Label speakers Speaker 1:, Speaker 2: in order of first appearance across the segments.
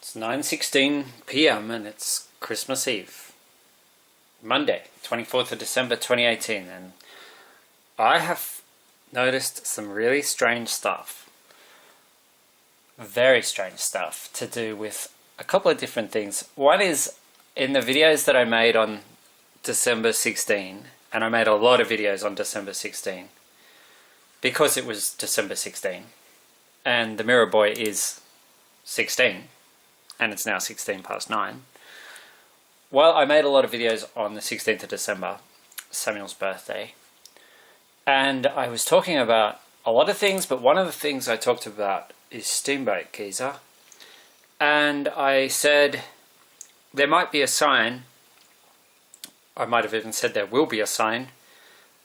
Speaker 1: It's 9:16 p.m. and it's Christmas Eve, Monday, 24th of December 2018, and I have noticed some really strange stuff, very strange stuff to do with a couple of different things. One is in the videos that I made on December 16, and I made a lot of videos on December 16 because it was December 16 and the Mirror Boy is 16 and it's now 16 past 9. Well, I made a lot of videos on the 16th of December, Samuel's birthday, and I was talking about a lot of things, but one of the things I talked about is Steamboat Geezer, and I said there might be a sign, I might have even said there will be a sign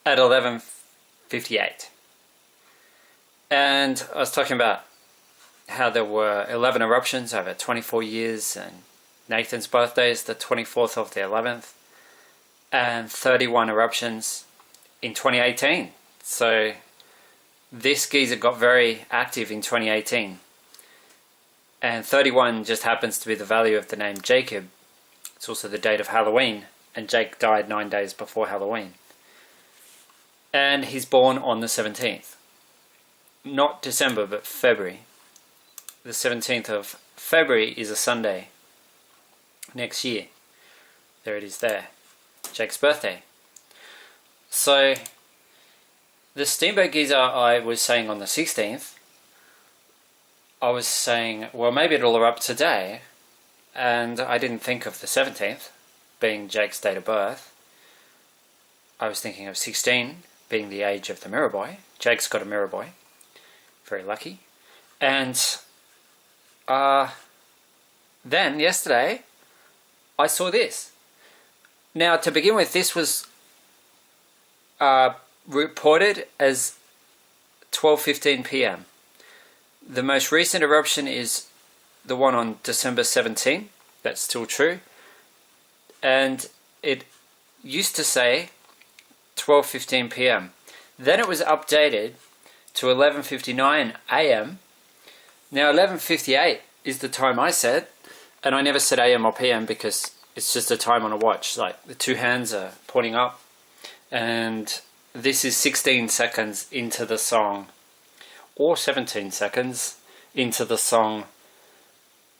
Speaker 1: at 11:58. And I was talking about how there were 11 eruptions over 24 years, and Nathan's birthday is the 24th of the 11th, and 31 eruptions in 2018. So this geezer got very active in 2018. And 31 just happens to be the value of the name Jacob. It's also the date of Halloween, and Jake died 9 days before Halloween. And he's born on the 17th. Not December, but February. The 17th of February is a Sunday next year. There it is there. Jake's birthday. So the Steamboat Geezer I was saying on the 16th, I was saying, well, maybe it'll erupt today, and I didn't think of the 17th being Jake's date of birth. I was thinking of 16 being the age of the Mirror Boy. Jake's got a Mirror Boy. Very lucky. And then yesterday I saw this. Now, to begin with, this was reported as 12:15 p.m. The most recent eruption is the one on December 17. That's still true. And it used to say 12:15 p.m. Then it was updated to 11:59 a.m. Now 11:58 is the time I said, and I never said a.m. or p.m. because it's just a time on a watch. Like the two hands are pointing up, and this is 16 seconds into the song, or 17 seconds into the song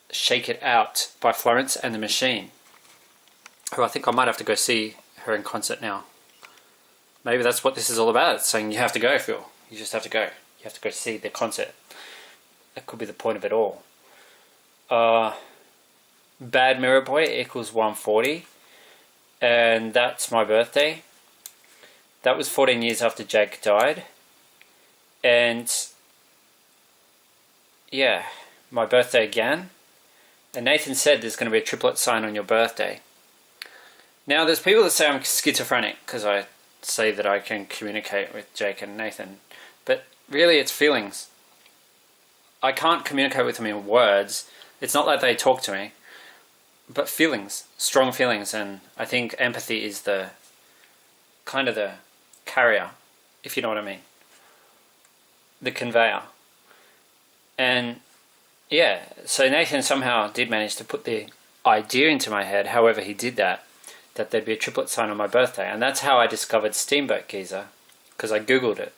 Speaker 1: Shake It Out by Florence and the Machine, who I think I might have to go see her in concert now. Maybe that's what this is all about. It's saying you have to go, Phil. You just have to go. You have to go see the concert. That could be the point of it all. Bad Mirror Boy equals 140. And that's my birthday. That was 14 years after Jake died. And yeah, my birthday again. And Nathan said there's going to be a triplet sign on your birthday. Now there's people that say I'm schizophrenic because I say that I can communicate with Jake and Nathan. But really it's feelings. I can't communicate with them in words. It's not like they talk to me. But feelings, strong feelings, and I think empathy is the kind of the carrier, if you know what I mean. The conveyor. And yeah, so Nathan somehow did manage to put the idea into my head, however he did that there'd be a triplet sign on my birthday. And that's how I discovered Steamboat Geezer, because I googled it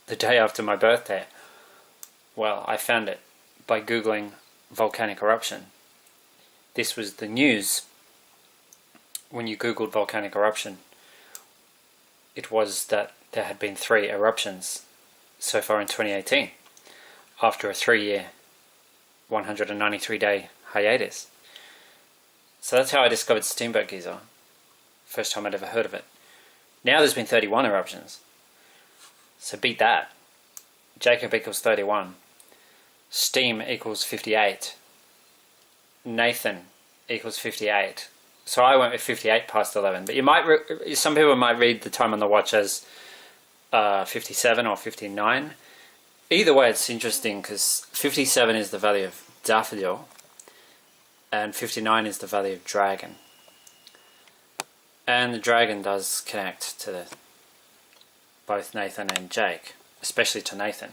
Speaker 1: the day after my birthday. Well, I found it by googling volcanic eruption. This was the news when you googled volcanic eruption. It was that there had been 3 eruptions so far in 2018 after a 3-year 193-day hiatus. So that's how I discovered Steamboat Geezer. First time I'd ever heard of it. Now there's been 31 eruptions. So beat that. Jacob equals 31. Steam equals 58. Nathan equals 58. So I went with 58 past 11. But you might some people might read the time on the watch as 57 or 59. Either way, it's interesting because 57 is the value of daffodil and 59 is the value of dragon. And the dragon does connect to both Nathan and Jake, especially to Nathan.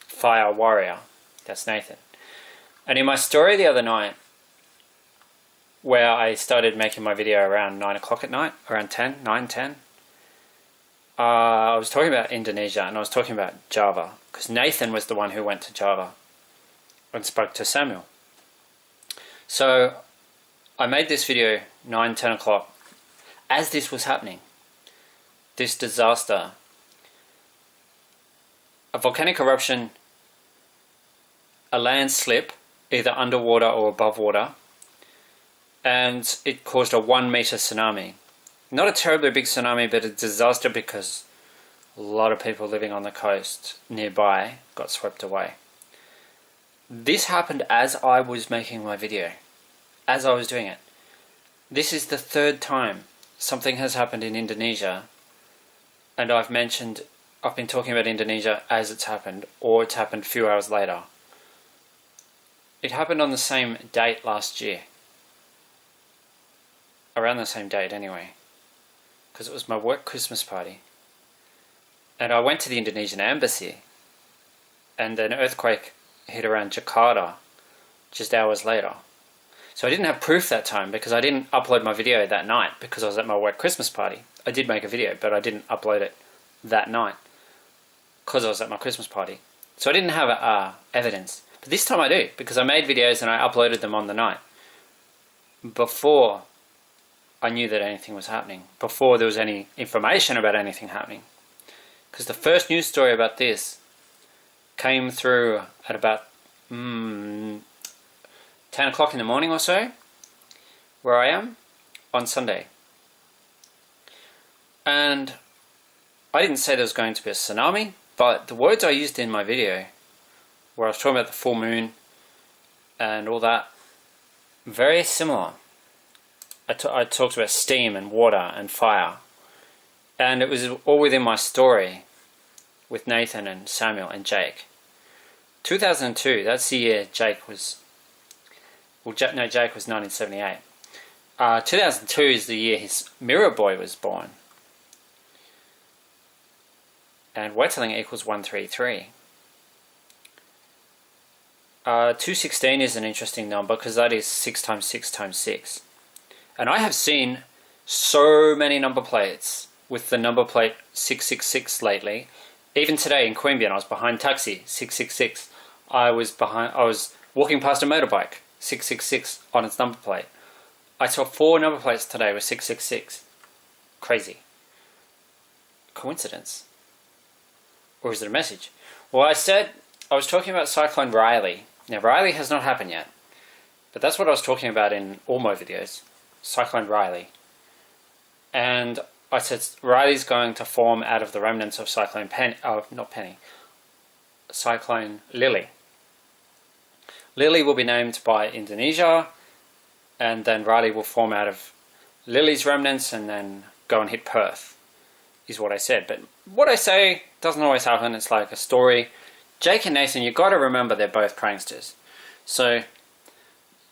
Speaker 1: Fire warrior, that's Nathan. And in my story the other night, where I started making my video around 9 o'clock at night, around 9, 10. I was talking about Indonesia, and I was talking about Java, because Nathan was the one who went to Java and spoke to Samuel. So I made this video 9, 10 o'clock as this was happening. This disaster. A volcanic eruption, a landslip, either underwater or above water, and it caused a 1 meter tsunami. Not a terribly big tsunami, but a disaster because a lot of people living on the coast nearby got swept away. This happened as I was making my video, as I was doing it. This is the third time something has happened in Indonesia, and I've been talking about Indonesia as it's happened, or it's happened a few hours later. It happened on the same date last year. Around the same date anyway. Because it was my work Christmas party. And I went to the Indonesian embassy, and an earthquake hit around Jakarta just hours later. So I didn't have proof that time because I didn't upload my video that night because I was at my work Christmas party. I did make a video, but I didn't upload it that night because I was at my Christmas party. So I didn't have evidence. But this time I do, because I made videos and I uploaded them on the night before I knew that anything was happening, before there was any information about anything happening. Because the first news story about this came through at about 10 o'clock in the morning or so, where I am, on Sunday. And I didn't say there was going to be a tsunami, but the words I used in my video, where I was talking about the full moon and all that, very similar. I talked about steam and water and fire. And it was all within my story with Nathan and Samuel and Jake. 2002, that's the year Jake was... Jake was 1978. 2002 is the year his mirror boy was born. And we're telling it equals 133. 216 is an interesting number because that is 6 times 6 times 6. And I have seen so many number plates with the number plate 666 lately. Even today in Queanbeyan, I was behind taxi 666. I was walking past a motorbike 666 on its number plate. I saw 4 number plates today with 666. Crazy. Coincidence? Or is it a message? Well, I was talking about Cyclone Riley. Now, Riley has not happened yet, but that's what I was talking about in all my videos. Cyclone Riley. And I said Riley's going to form out of the remnants of Cyclone Cyclone Lily. Lily will be named by Indonesia, and then Riley will form out of Lily's remnants and then go and hit Perth, is what I said. But what I say doesn't always happen. It's like a story. Jake and Nathan, you've got to remember they're both pranksters. So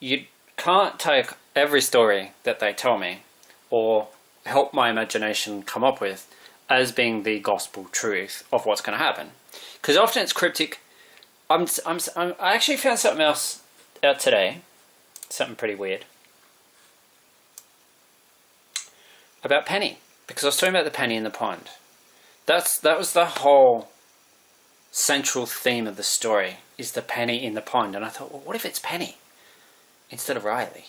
Speaker 1: you can't take every story that they tell me or help my imagination come up with as being the gospel truth of what's going to happen. Because often it's cryptic. I actually found something else out today, something pretty weird, about Penny. Because I was talking about the penny in the pond. That was the whole central theme of the story, is the penny in the pond. And I thought, well, what if it's Penny instead of Riley?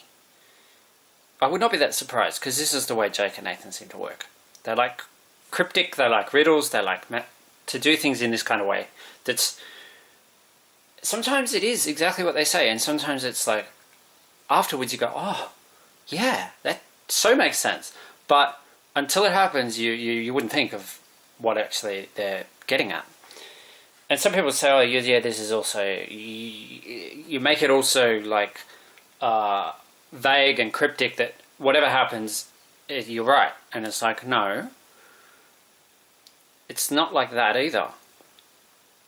Speaker 1: I would not be that surprised, because this is the way Jake and Nathan seem to work. They like cryptic, they like riddles, they like to do things in this kind of way. That's sometimes it is exactly what they say, and sometimes it's like afterwards you go, oh, yeah, that so makes sense. But until it happens, you wouldn't think of what actually they're getting at. And some people say, oh, yeah, this is also... You make it also, like, vague and cryptic that whatever happens, you're right. And it's like, no. It's not like that either.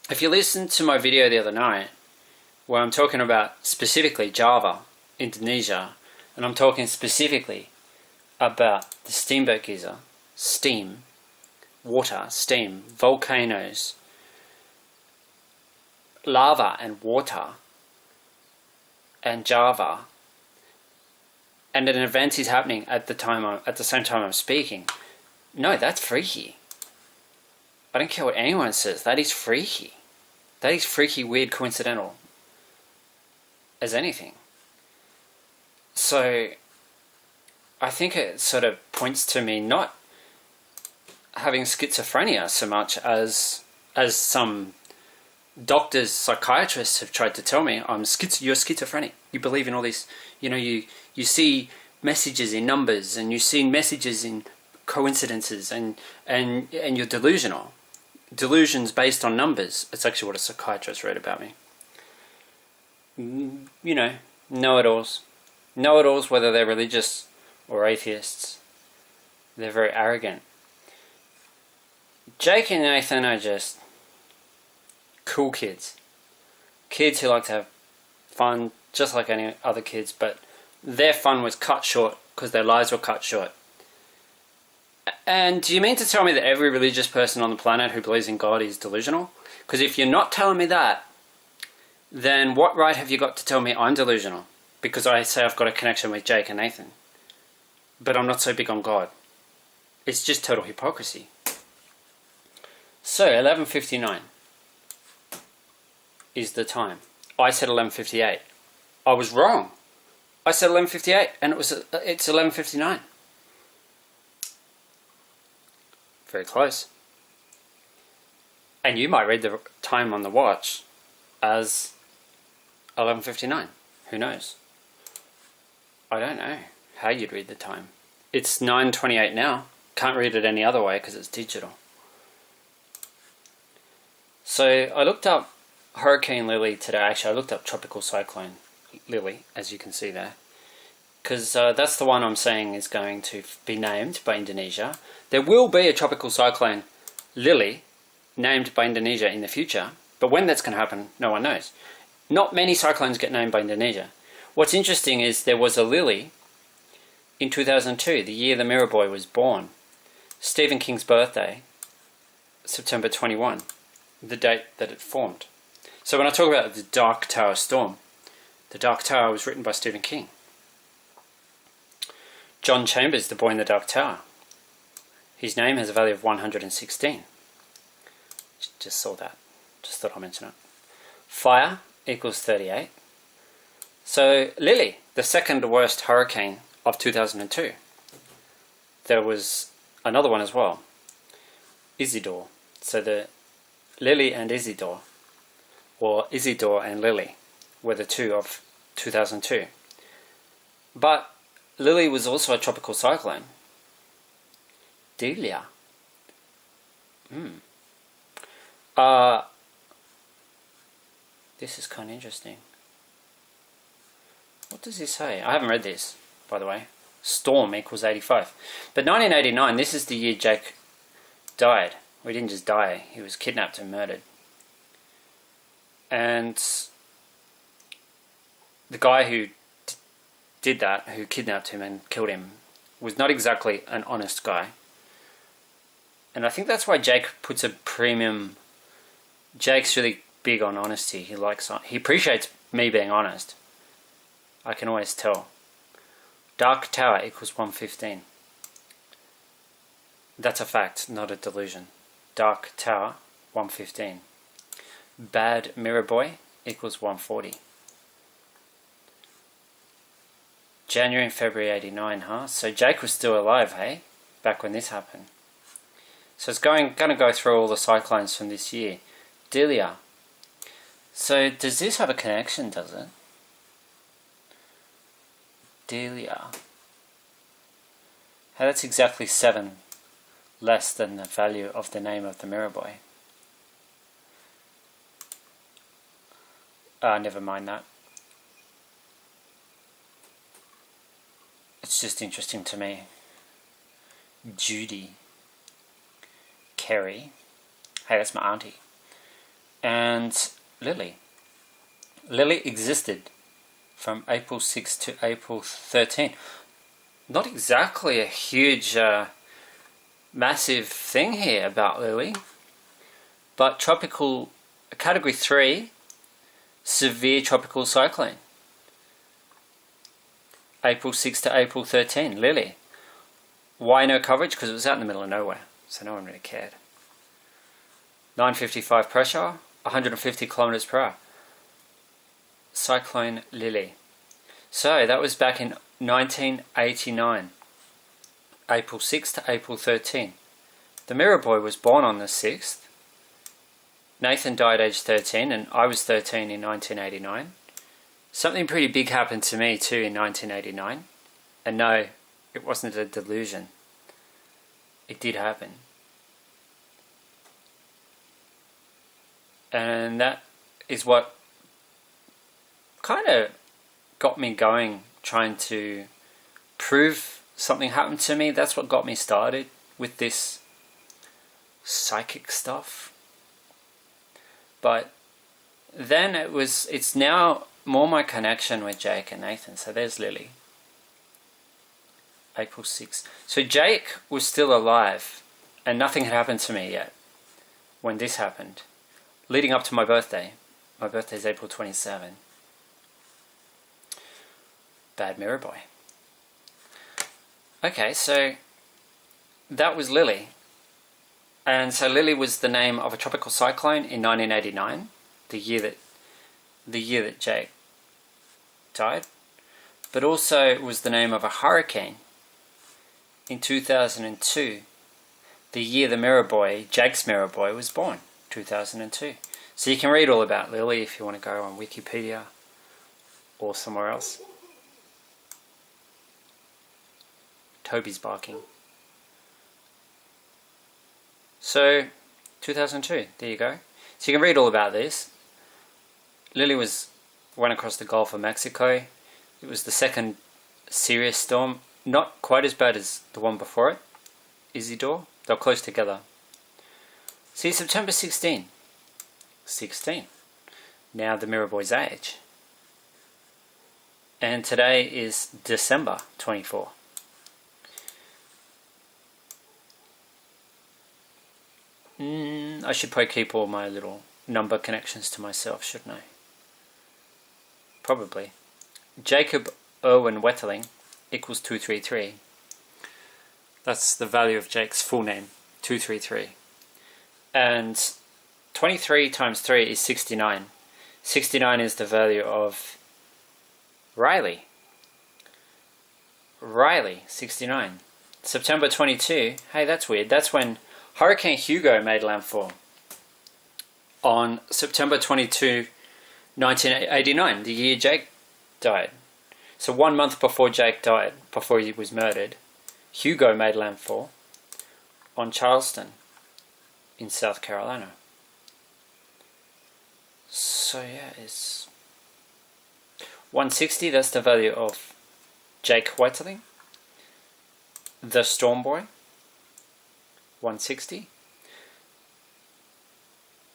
Speaker 1: If you listen to my video the other night, where I'm talking about specifically Java, Indonesia, and I'm talking specifically about the steamboat geyser, steam, water, steam, volcanoes, lava and water, and Java, and an event is happening at the same time I'm speaking. No, that's freaky. I don't care what anyone says. That is freaky. That is freaky, weird, coincidental as anything. So I think it sort of points to me not having schizophrenia so much as some doctors, psychiatrists have tried to tell me. You're schizophrenic. You believe in all this. You see messages in numbers, and you see messages in coincidences, and you're delusional. Delusions based on numbers. It's actually what a psychiatrist wrote about me. Know-it-alls. Know-it-alls, whether they're religious or atheists. They're very arrogant. Jake and Nathan are just cool kids. Kids who like to have fun just like any other kids, but their fun was cut short because their lives were cut short. And do you mean to tell me that every religious person on the planet who believes in God is delusional? Because if you're not telling me that, then what right have you got to tell me I'm delusional? Because I say I've got a connection with Jake and Nathan, but I'm not so big on God. It's just total hypocrisy. So 11:59 is the time. I said 11:58. I was wrong. I said 11:58, and it's 11:59. Very close. And you might read the time on the watch as 11:59. Who knows? I don't know how you'd read the time. It's 9:28 now. Can't read it any other way because it's digital. So I looked up Hurricane Lily today. Actually, I looked up Tropical Cyclone Lily, as you can see there. Because that's the one I'm saying is going to be named by Indonesia. There will be a Tropical Cyclone Lily named by Indonesia in the future. But when that's going to happen, no one knows. Not many cyclones get named by Indonesia. What's interesting is there was a Lily in 2002, the year the Mirror Boy was born. Stephen King's birthday, September 21, the date that it formed. So when I talk about the Dark Tower storm, the Dark Tower was written by Stephen King. John Chambers, The Boy in the Dark Tower. His name has a value of 116. Just saw that. Just thought I'd mention it. Fire equals 38. So Lily, the second worst hurricane of 2002. There was another one as well. Isidore. So the Lily and Isidore, or Isidore and Lily, were the two of 2002. But Lily was also a tropical cyclone. Delia. This is kind of interesting. What does he say? I haven't read this, by the way. Storm equals 85. But 1989, this is the year Jake died. Well, he didn't just die, he was kidnapped and murdered. And the guy who did that, who kidnapped him and killed him, was not exactly an honest guy. And I think that's why Jake puts a premium. Jake's really big on honesty. He appreciates me being honest. I can always tell. Dark Tower equals 115. That's a fact, not a delusion. Dark Tower, 115. Bad Mirror Boy equals 140. January and February 89, huh? So Jake was still alive, hey? Back when this happened. So it's going to go through all the cyclones from this year. Delia. So does this have a connection, does it? Delia. Hey, that's exactly 7 less than the value of the name of the Mirror Boy. Never mind that. It's just interesting to me. Judy. Kerry. Hey, that's my auntie. And Lily. Lily existed from April 6 to April 13. Not exactly a huge, massive thing here about Lily. But tropical, category 3, severe tropical cyclone. April 6 to April 13, Lily. Why no coverage? Because it was out in the middle of nowhere, so no one really cared. 955 pressure, 150 kilometers per hour. Cyclone Lily. So that was back in 1989, April 6 to April 13. The Mirror Boy was born on the 6th. Nathan died age 13, and I was 13 in 1989. Something pretty big happened to me too in 1989. And no, it wasn't a delusion. It did happen. And that is what kind of got me going, trying to prove something happened to me. That's what got me started with this psychic stuff. But then it's now more my connection with Jake and Nathan. So there's Lily. April 6th. So Jake was still alive and nothing had happened to me yet when this happened. Leading up to my birthday. My birthday is April 27. Bad Mirror Boy. Okay, so that was Lily. And so Lily was the name of a tropical cyclone in 1989, the year that Jake died. But also it was the name of a hurricane in 2002, the year the Mirror Boy, Jake's Mirror Boy, was born, 2002. So you can read all about Lily if you want to go on Wikipedia or somewhere else. Toby's barking. So, 2002, there you go. So you can read all about this. Lily went across the Gulf of Mexico. It was the second serious storm, not quite as bad as the one before it, Isidore. They're close together. See, September 16. 16. Now the Mirror Boy's age. And today is December 24. I should probably keep all my little number connections to myself, shouldn't I? Probably. Jacob Irwin Wetterling equals 233. That's the value of Jake's full name, 233. And 23 times 3 is 69. 69 is the value of Riley. Riley, 69. September 22, hey, that's weird. That's when Hurricane Hugo made landfall. On September 22, 1989, the year Jake died. So 1 month before Jake died, before he was murdered, Hugo made landfall on Charleston in South Carolina. So yeah, it's 160, that's the value of Jake Wetterling, the Storm Boy, 160.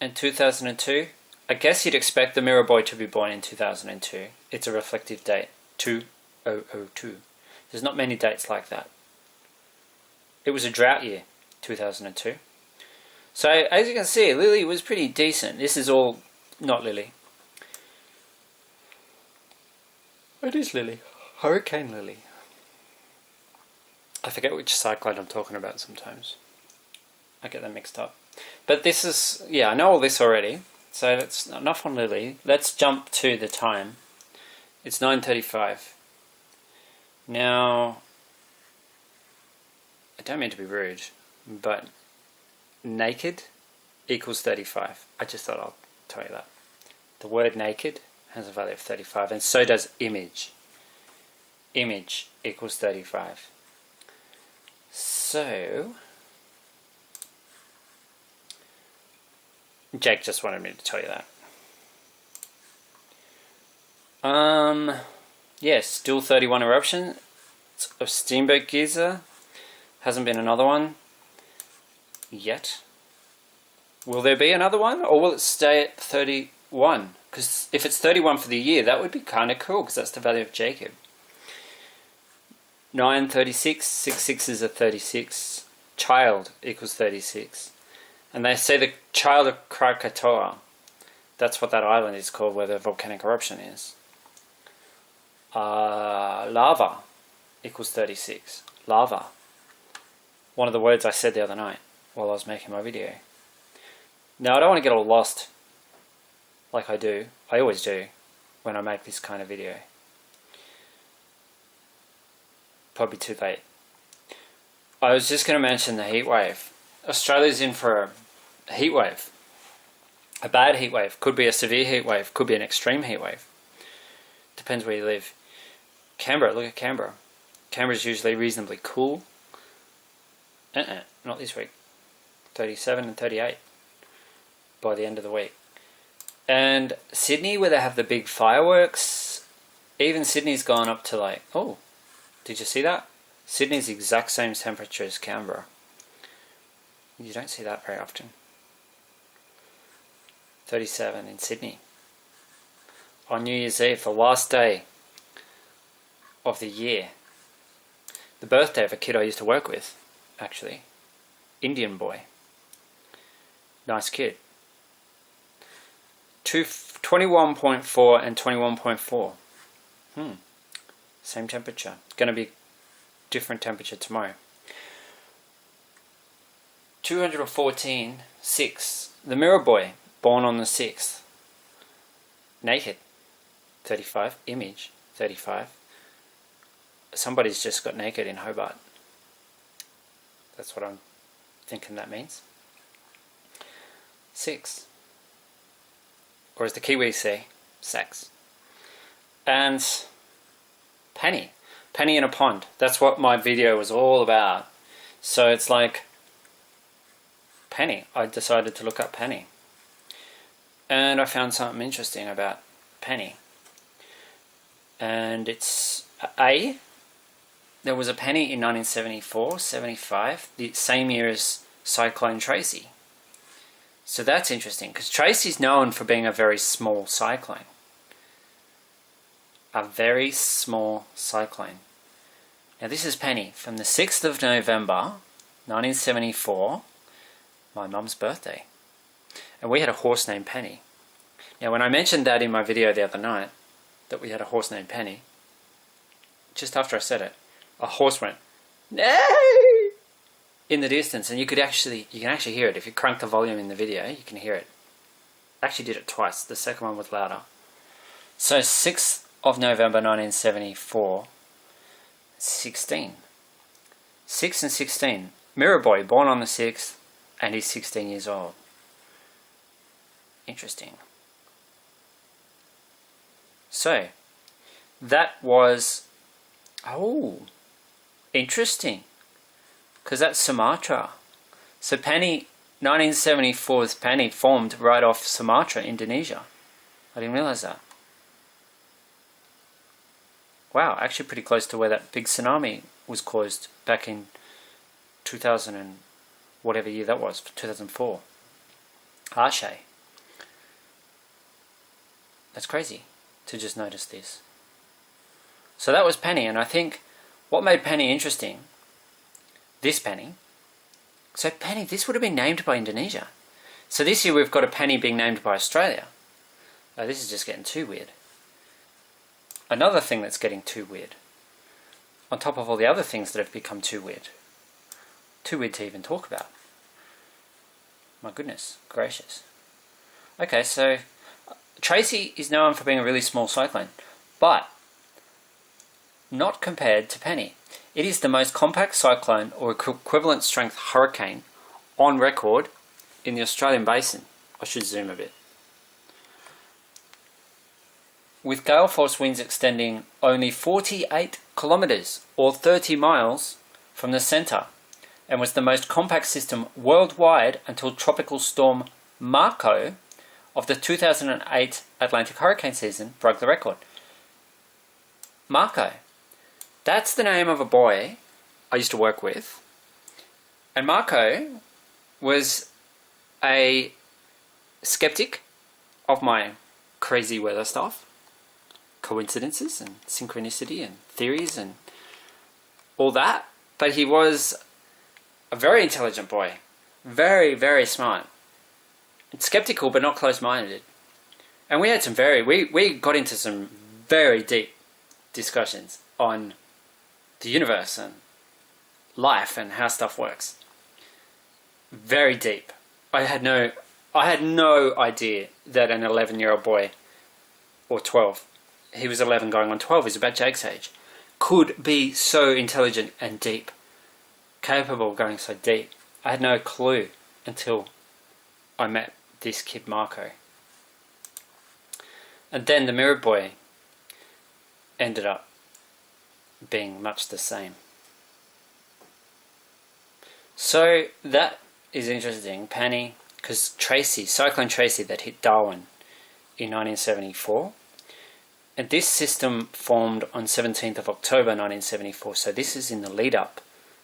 Speaker 1: And 2002, I guess you'd expect the Mirror Boy to be born in 2002. It's a reflective date, 2002. There's not many dates like that. It was a drought year, 2002. So as you can see, Lily was pretty decent. This is all not Lily. It is Lily. Hurricane Lily. I forget which cyclone I'm talking about sometimes. I get them mixed up. But this is, yeah, I know all this already. So that's enough on Lily. Let's jump to the time. It's 9:35. Now, I don't mean to be rude, but naked equals 35. I just thought I'll tell you that. The word naked has a value of 35, and so does image. Image equals 35. So, Jake just wanted me to tell you that. Yes, still 31 eruptions of Steamboat Geyser. Hasn't been another one yet. Will there be another one, or will it stay at 31? Because if it's 31 for the year, that would be kind of cool, because that's the value of Jacob. 936, 6 is a 36. Child equals 36. And they say the child of Krakatoa, that's what that island is called, where the volcanic eruption is. Lava equals 36. Lava. One of the words I said the other night while I was making my video. Now I don't want to get all lost like I do. I always do when I make this kind of video. Probably too late. I was just going to mention the heat wave. Australia's in for a heat wave. A bad heat wave. Could be a severe heat wave. Could be an extreme heat wave. Depends where you live. Canberra, look at Canberra. Canberra's usually reasonably cool. Not this week. 37 and 38 by the end of the week. And Sydney, where they have the big fireworks, even Sydney's gone up to like, oh, did you see that? Sydney's the exact same temperature as Canberra. You don't see that very often. 37 in Sydney. On New Year's Eve, the last day of the year. The birthday of a kid I used to work with, actually. Indian boy. Nice kid. 21.4 and 21.4. Same temperature. It's going to be different temperature tomorrow. 214, 6. The Mirror Boy, born on the 6th. Naked, 35. Image, 35. Somebody's just got naked in Hobart. That's what I'm thinking that means. 6. Or as the Kiwis say, sex. And penny. Penny in a pond. That's what my video was all about. So it's like penny. I decided to look up penny. And I found something interesting about penny. And it's A. There was a penny in 1974, 75, the same year as Cyclone Tracy. So that's interesting, because Tracy's known for being a very small cyclone. A very small cyclone. Now this is Penny, from the 6th of November, 1974, my mum's birthday. And we had a horse named Penny. Now when I mentioned that in my video the other night, that we had a horse named Penny, just after I said it, a horse went, "No!" in the distance, and you can actually hear it. If you crank the volume in the video, you can hear it. I actually did it twice. The second one was louder. So 6th of November 1974, 16. 6 and 16. Mirror Boy, born on the 6th, and he's 16 years old. Interesting. So, that was, interesting. Because that's Sumatra. So Penny, 1974's Penny formed right off Sumatra, Indonesia. I didn't realize that. Wow, actually pretty close to where that big tsunami was caused back in 2000 and whatever year that was, 2004. Aceh. That's crazy to just notice this. So that was Penny, and I think what made Penny interesting, this Penny, so Penny, this would have been named by Indonesia. So this year we've got a Penny being named by Australia. Oh, this is just getting too weird. Another thing that's getting too weird, on top of all the other things that have become too weird to even talk about. My goodness gracious. Okay, so Tracy is known for being a really small cyclone, but not compared to Penny. It is the most compact cyclone or equivalent strength hurricane on record in the Australian basin. I should zoom a bit. With gale force winds extending only 48 kilometres or 30 miles from the centre, and was the most compact system worldwide until Tropical Storm Marco of the 2008 Atlantic hurricane season broke the record. Marco. That's the name of a boy I used to work with. And Marco was a skeptic of my crazy weather stuff, coincidences and synchronicity and theories and all that. But he was a very intelligent boy. Very, very smart. Skeptical but not close-minded. And we had we got into some very deep discussions on the universe and life and how stuff works. Very deep. I had no idea that an 11-year-old boy, or 12, he was 11 going on 12, he's about Jake's age, could be so intelligent and deep, capable of going so deep. I had no clue until I met this kid Marco. And then the Mirror Boy ended up being much the same. So that is interesting, Penny, because Cyclone Tracy that hit Darwin in 1974, and this system formed on 17th of October 1974, so this is in the lead up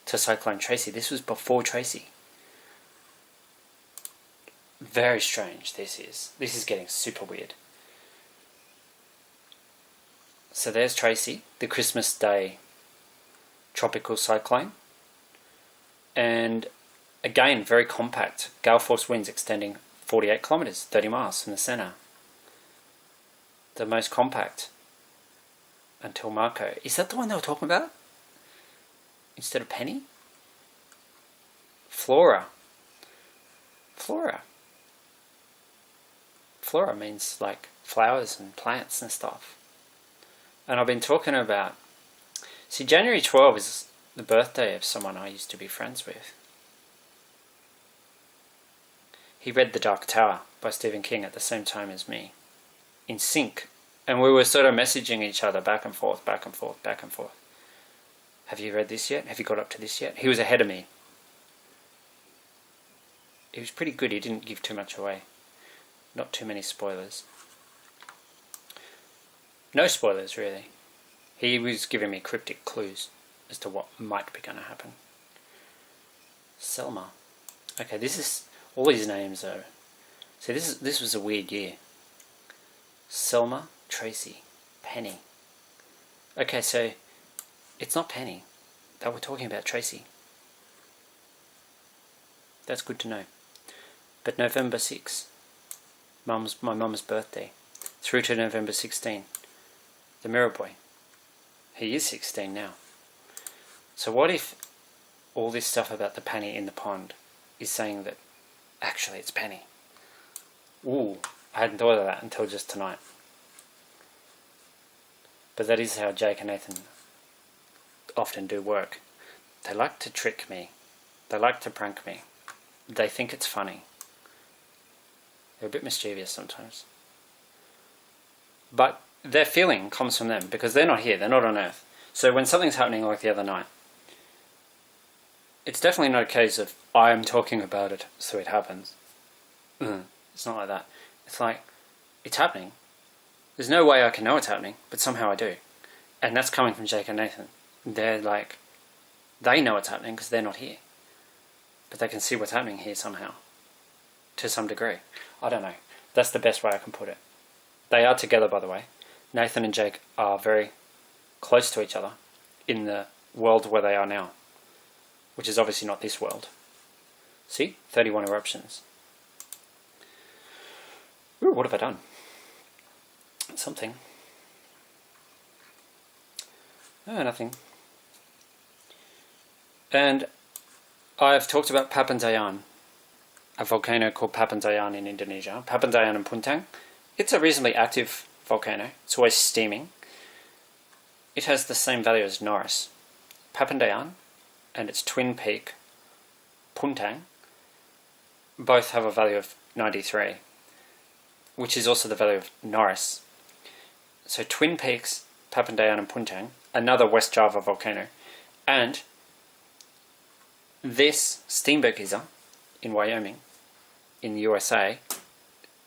Speaker 1: to Cyclone Tracy. This was before Tracy. Very strange this is getting super weird. So there's Tracy, the Christmas Day tropical cyclone, and again very compact, gale force winds extending 48 kilometers, 30 miles from the center. The most compact until Marco. Is that the one they were talking about instead of Penny? Flora means like flowers and plants and stuff. And I've been talking about, see, January 12 is the birthday of someone I used to be friends with. He read The Dark Tower by Stephen King at the same time as me, in sync, and we were sort of messaging each other back and forth. Have you read this yet? Have you got up to this yet? He was ahead of me. He was pretty good, he didn't give too much away. Not too many spoilers. No spoilers, really. He was giving me cryptic clues as to what might be going to happen. Selma. Okay, this is... all these names are... See, this was a weird year. Selma, Tracy, Penny. Okay, so it's not Penny. They were talking about Tracy. That's good to know. But November 6, my mum's birthday, through to November 16, the Mirror Boy. He is 16 now. So what if all this stuff about the penny in the pond is saying that actually it's Penny? Ooh, I hadn't thought of that until just tonight. But that is how Jake and Nathan often do work. They like to trick me. They like to prank me. They think it's funny. They're a bit mischievous sometimes. But their feeling comes from them because they're not here, they're not on Earth. So when something's happening like the other night, it's definitely not a case of I'm talking about it so it happens. It's not like that. It's like, it's happening. There's no way I can know it's happening, but somehow I do. And that's coming from Jake and Nathan. They're like, they know it's happening because they're not here. But they can see what's happening here somehow. To some degree. I don't know. That's the best way I can put it. They are together, by the way. Nathan and Jake are very close to each other in the world where they are now. Which is obviously not this world. See? 31 eruptions. Ooh, what have I done? Something. Oh, nothing. And I've talked about Papandayan, a volcano called Papandayan in Indonesia. Papandayan and Puntang. It's a reasonably active volcano. It's always steaming. It has the same value as Norris. Papandayan and its twin peak, Puntang, both have a value of 93, which is also the value of Norris. So Twin Peaks, Papandayan and Puntang, another West Java volcano, and this Steenbergkiezer in Wyoming, in the USA,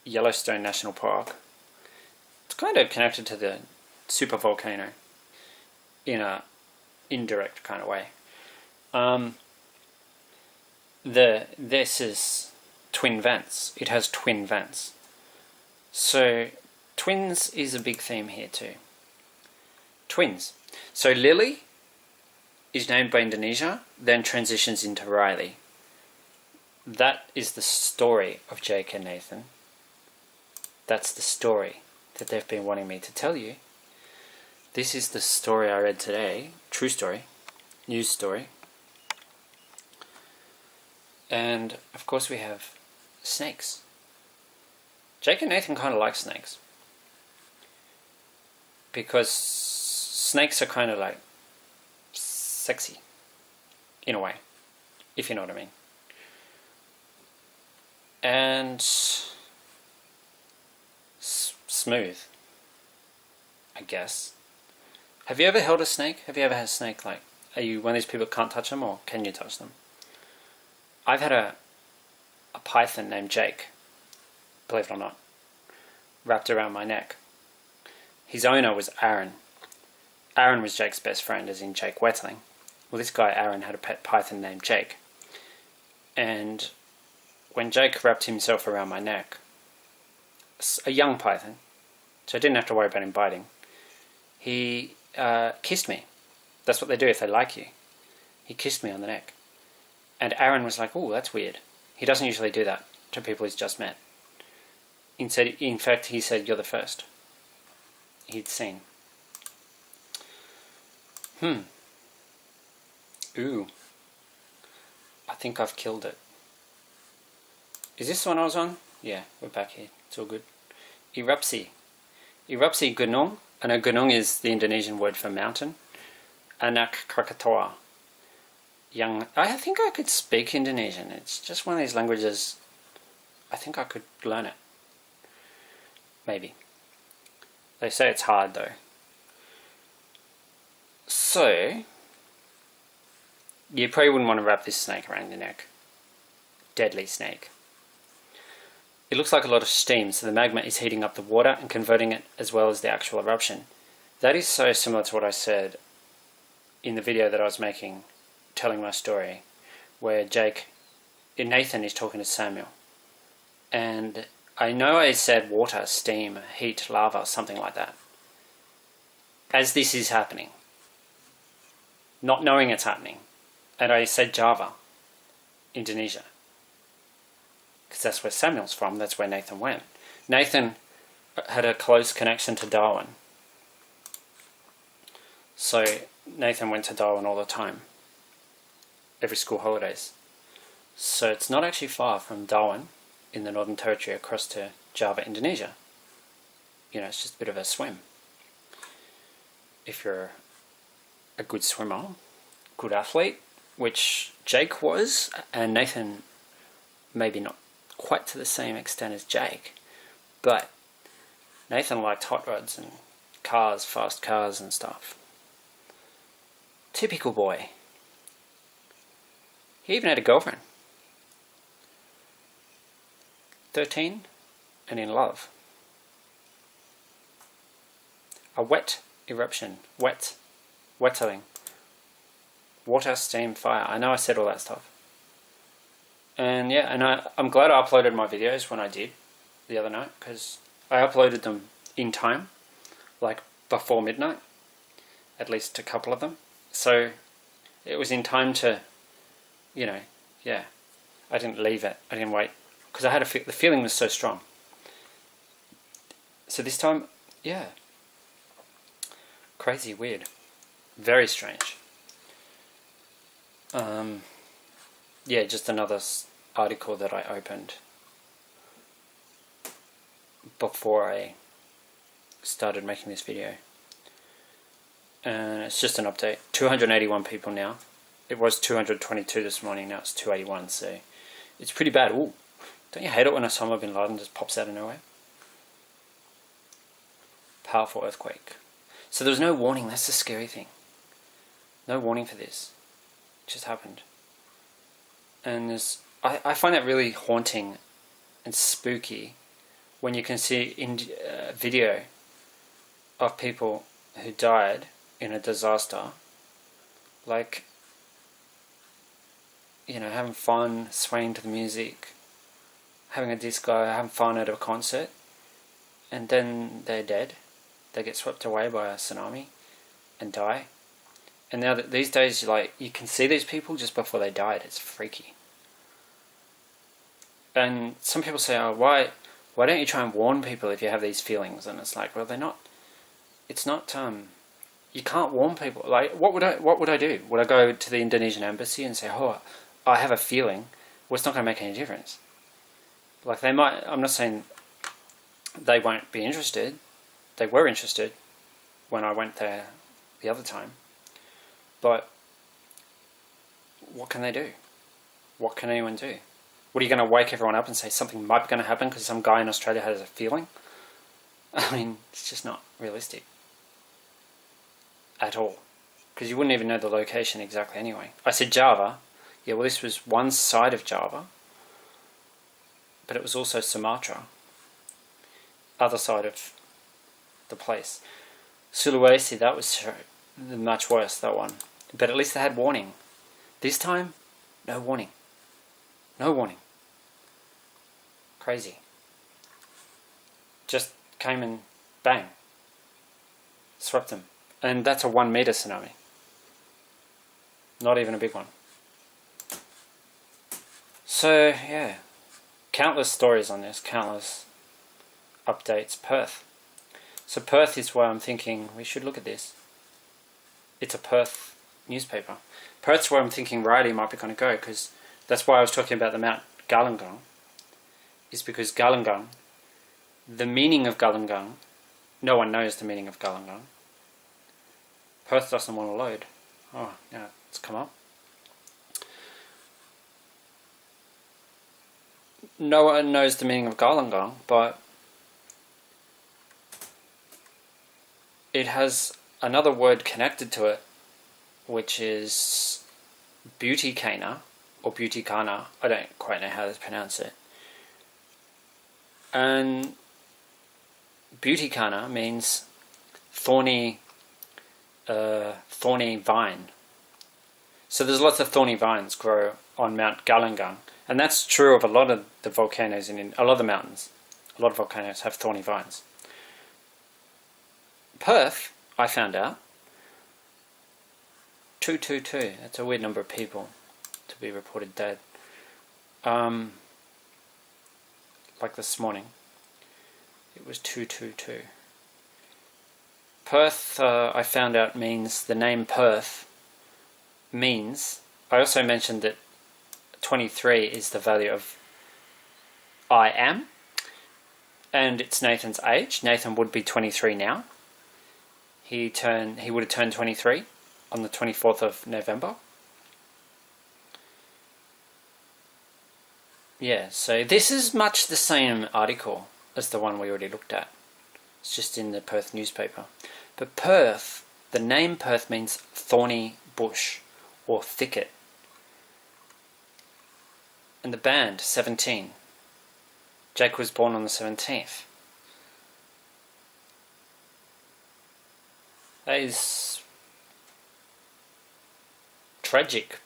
Speaker 1: Yellowstone National Park, it's kind of connected to the supervolcano in a indirect kind of way. This is twin vents. It has twin vents. So twins is a big theme here too. Twins. So Lily is named by Indonesia, then transitions into Riley. That is the story of Jake and Nathan. That's the story that they've been wanting me to tell you. This is the story I read today, true story, news story. And of course we have snakes. Jake and Nathan kind of like snakes, because snakes are kind of like sexy, in a way, if you know what I mean. And smooth, I guess. Have you ever held a snake? Have you ever had a snake? Like, are you one of these people that can't touch them, or can you touch them? I've had a python named Jake, believe it or not, wrapped around my neck. His owner was Aaron. Aaron was Jake's best friend, as in Jake Wetling. Well, this guy Aaron had a pet python named Jake. And when Jake wrapped himself around my neck, a young python, so I didn't have to worry about him biting, he kissed me. That's what they do if they like you. He kissed me on the neck. And Aaron was like, "Oh, that's weird. He doesn't usually do that to people he's just met." In fact, he said, "You're the first he'd seen." Ooh. I think I've killed it. Is this the one I was on? Yeah, we're back here. It's all good. Erupsi. Erupsi Gunung. I know Gunung is the Indonesian word for mountain. Anak Krakatoa. I think I could speak Indonesian. It's just one of these languages. I think I could learn it. Maybe. They say it's hard though. So, you probably wouldn't want to wrap this snake around your neck. Deadly snake. It looks like a lot of steam, so the magma is heating up the water and converting it, as well as the actual eruption. That is so similar to what I said in the video that I was making, telling my story, where Nathan is talking to Samuel. And I know I said water, steam, heat, lava, something like that. As this is happening, not knowing it's happening, and I said Java, Indonesia, because that's where Samuel's from, that's where Nathan went. Nathan had a close connection to Darwin. So Nathan went to Darwin all the time, every school holidays. So it's not actually far from Darwin in the Northern Territory across to Java, Indonesia. You know, it's just a bit of a swim. If you're a good swimmer, good athlete, which Jake was, and Nathan maybe not quite to the same extent as Jake, but Nathan liked hot rods and cars, fast cars and stuff. Typical boy. He even had a girlfriend. 13 and in love. A wet eruption. Wetling. Water, steam, fire. I know I said all that stuff. And yeah, and I'm glad I uploaded my videos when I did the other night, because I uploaded them in time, like before midnight, at least a couple of them. So it was in time to, you know, yeah, I didn't leave it, I didn't wait, because I had the feeling was so strong. So this time, yeah, crazy, weird, very strange. Yeah, just another article that I opened before I started making this video. And it's just an update. 281 people now. It was 222 this morning, now it's 281, so it's pretty bad. Ooh, don't you hate it when Osama bin Laden just pops out of nowhere? Powerful earthquake. So there was no warning, that's the scary thing. No warning for this. It just happened. And I find that really haunting and spooky when you can see video of people who died in a disaster, like, you know, having fun, swaying to the music, having a disco, having fun at a concert, and then they're dead. They get swept away by a tsunami and die. And now that these days, you can see these people just before they died. It's freaky. And some people say, "Oh, why don't you try and warn people if you have these feelings?" And it's like, well, it's not, You can't warn people. Like, what would I do? Would I go to the Indonesian embassy and say, oh, I have a feeling? Well, it's not going to make any difference. Like, they might, I'm not saying they won't be interested. They were interested when I went there the other time. But what can they do? What can anyone do? What are you going to wake everyone up and say something might be going to happen because some guy in Australia has a feeling? I mean, it's just not realistic. At all. Because you wouldn't even know the location exactly anyway. I said Java. Yeah, well, this was one side of Java. But it was also Sumatra. Other side of the place. Sulawesi, that was much worse, that one. But at least they had warning. This time, no warning. No warning. Crazy. Just came and bang. Swept them. And that's a 1 meter tsunami. Not even a big one. So, yeah. Countless stories on this. Countless updates. Perth. So Perth is where I'm thinking we should look at this. It's a Perth newspaper. Perth's where I'm thinking Riley might be going to go, because that's why I was talking about the Mount Galunggung. Is because Galunggung, the meaning of Galunggung, no one knows the meaning of Galunggung. Perth doesn't want to load. Oh, yeah, it's come up. No one knows the meaning of Galunggung, but it has another word connected to it, which is Beauty-Kana, or Beauty-Kana. I don't quite know how to pronounce it. And Beauty-Kana means thorny vine. So there's lots of thorny vines grow on Mount Galunggung, and that's true of a lot of the volcanoes in a lot of the mountains. A lot of volcanoes have thorny vines. Perth, I found out, 222. That's a weird number of people to be reported dead. Like this morning, it was 222. Perth, I found out, means, the name Perth means, I also mentioned that 23 is the value of I am, and it's Nathan's age. Nathan would be 23 now. He would have turned 23 on the 24th of November. Yeah, so this is much the same article as the one we already looked at. It's just in the Perth newspaper. But Perth, the name Perth means thorny bush or thicket. And the band, 17. Jake was born on the 17th. That is tragic.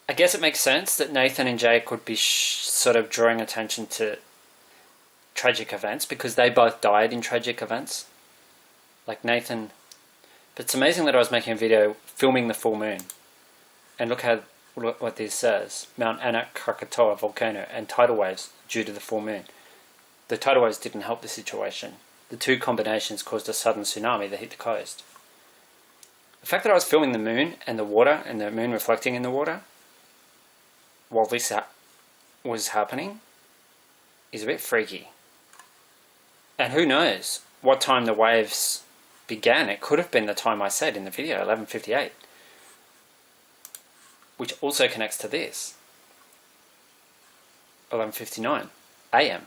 Speaker 1: I guess it makes sense that Nathan and Jake would be sort of drawing attention to tragic events because they both died in tragic events. Like Nathan. But it's amazing that I was making a video filming the full moon. And look what this says. Mount Anak Krakatoa volcano and tidal waves due to the full moon. The tidal waves didn't help the situation. The two combinations caused a sudden tsunami that hit the coast. The fact that I was filming the moon and the water and the moon reflecting in the water while this was happening is a bit freaky. And who knows what time the waves began. It could have been the time I said in the video, 11:58. Which also connects to this. 11:59 AM.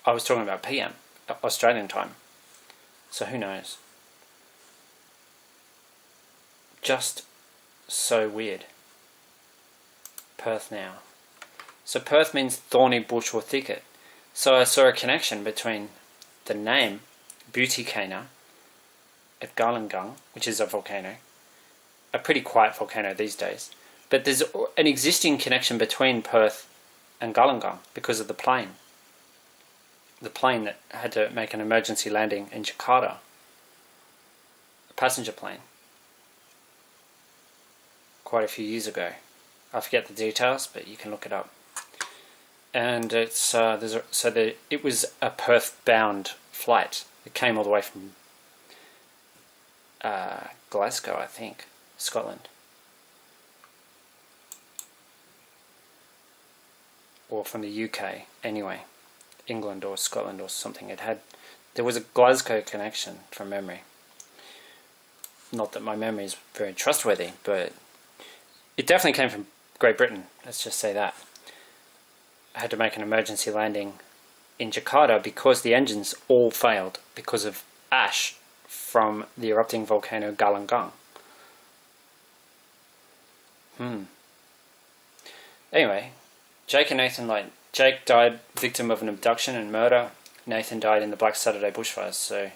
Speaker 1: I was talking about PM, Australian time. So who knows? Just so weird. Perth now. So Perth means thorny bush or thicket. So I saw a connection between the name Beauty-Kana at Galunggung, which is a volcano, a pretty quiet volcano these days, but there's an existing connection between Perth and Galunggung because of the plane that had to make an emergency landing in Jakarta, a passenger plane, quite a few years ago. I forget the details, but you can look it up. And it's it was a Perth-bound flight. It came all the way from Glasgow, I think, Scotland. Or from the UK, anyway. England or Scotland or something. There was a Glasgow connection from memory. Not that my memory is very trustworthy, but it definitely came from Great Britain, let's just say that. I had to make an emergency landing in Jakarta because the engines all failed because of ash from the erupting volcano Galunggung. Anyway, Jake and Nathan, Jake died victim of an abduction and murder. Nathan died in the Black Saturday bushfires, so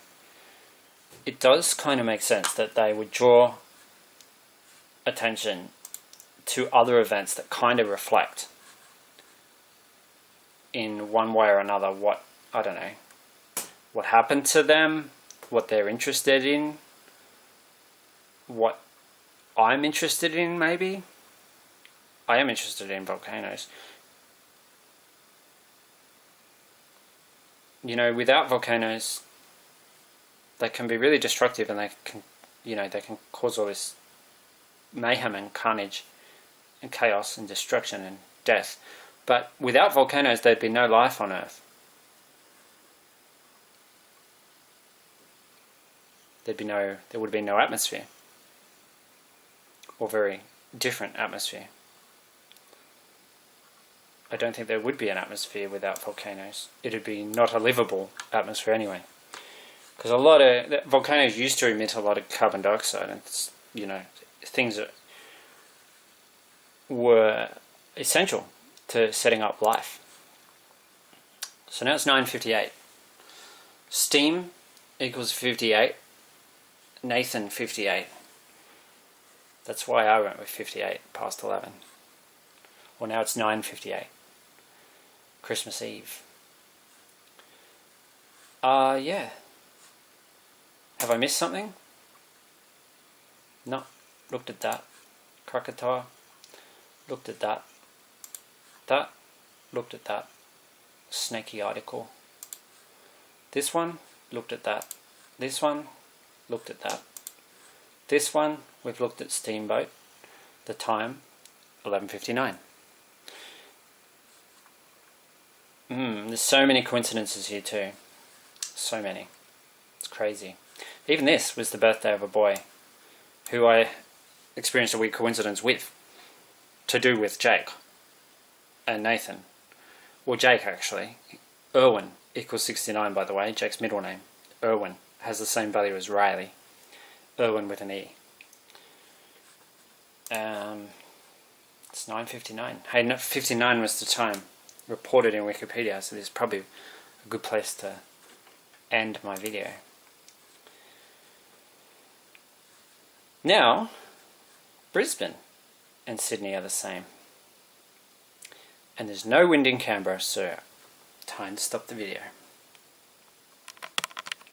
Speaker 1: it does kind of make sense that they would draw attention to other events that kind of reflect in one way or another what happened to them, what they're interested in, what I'm interested in. Maybe I am interested in volcanoes. You know, without volcanoes, they can be really destructive, and they can cause all this mayhem and carnage and chaos and destruction and death. But without volcanoes, there'd be no life on Earth. There would have been no atmosphere, or very different atmosphere. I don't think there would be an atmosphere without volcanoes. It'd be not a livable atmosphere anyway. Because volcanoes used to emit a lot of carbon dioxide, and things that were essential to setting up life. So now it's 9:58. Steam equals 58. Nathan 58. That's why I went with 58 past 11. Well, now it's 9:58. Christmas Eve. Yeah. Have I missed something? No. Looked at that. Krakatoa. Looked at that. That. Looked at that. Snaky article. This one. Looked at that. This one. Looked at that. This one. We've looked at Steamboat. The time. 11:59. There's so many coincidences here too. So many. It's crazy. Even this was the birthday of a boy who I experienced a weird coincidence with. To do with Jake and Nathan. Well, Jake actually. Irwin equals 69, by the way. Jake's middle name. Irwin has the same value as Riley. Irwin with an E. It's 9:59. Hey, 59 was the time reported in Wikipedia, so this is probably a good place to end my video. Now, Brisbane and Sydney are the same. And there's no wind in Canberra, so time to stop the video.